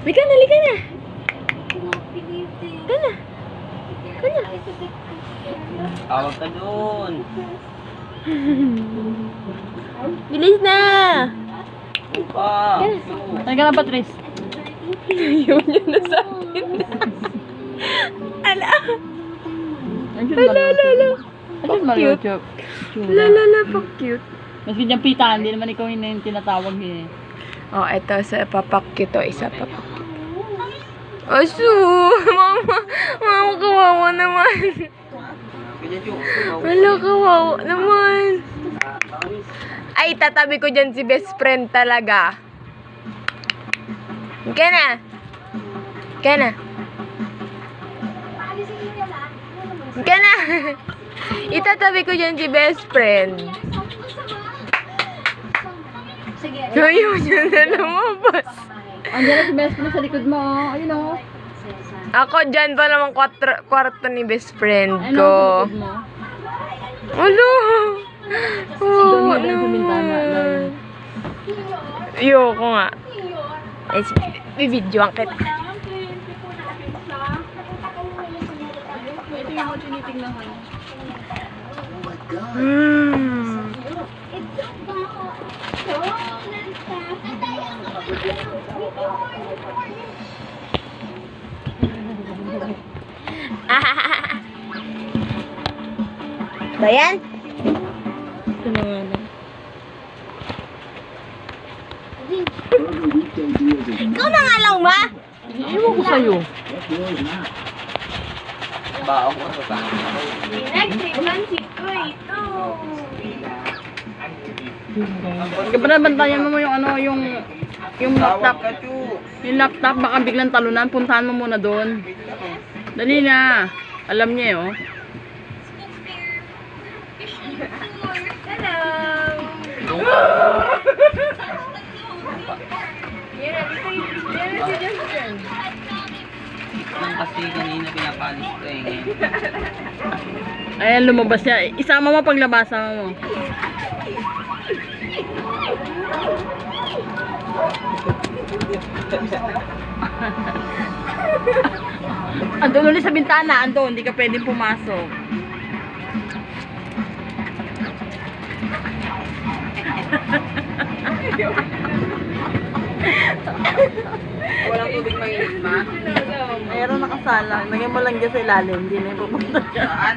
Lika na, lika na. Lika na. Lika na. Tawag ka doon. Bilis na. Pa. Saan ka na, Patrice? Ayaw niya na sa akin. Ala. Ala. Andiyan Mario Chop. Lala, pa cute. Mas ganyan pita, hindi naman ikaw yung tinatawag eh. Oh, eto sa papakit to, isa pa. Asu! Mama, kawawa naman. Wala, kawawa naman. Ay, tatabi ko dyan si best friend talaga. Kaya na. Kaya na. Kaya na. Itatabi ko dyan si best friend. Ayaw niya na lumabas. Andiyan na si best friend sa likod mo, oh. Ayun, oh. Ako dyan pa naman kwarto ni best friend Ano ko. sa likod mo? Alo! Doon Oo, mo lang sa bintana. Ayoko nga. Ay, bibidyoan kita. Ito yung ako tinitignan ko. Bayan? Ito na nga lang. Ikaw na nga lang, ma! Iwan ko sa'yo. Baon ko sa Bantayan mo yung ano, yung laptop. ka, Chu. Yung laptop, baka biglang talunan. Puntahan mo muna doon. Dali na. Alam niya eh, oh. Nang kasi kanina pinapalis ko eh. Ayan, lumabas niya. Isama mo paglabasa mo. Andun ulit sa bintana. Andun, hindi ka pwedeng pumasok. Walang tubig mainit, ma? Meron nakasala. Lagyan mo lang dyan sa ilalim. Hindi na yung pupunta dyan.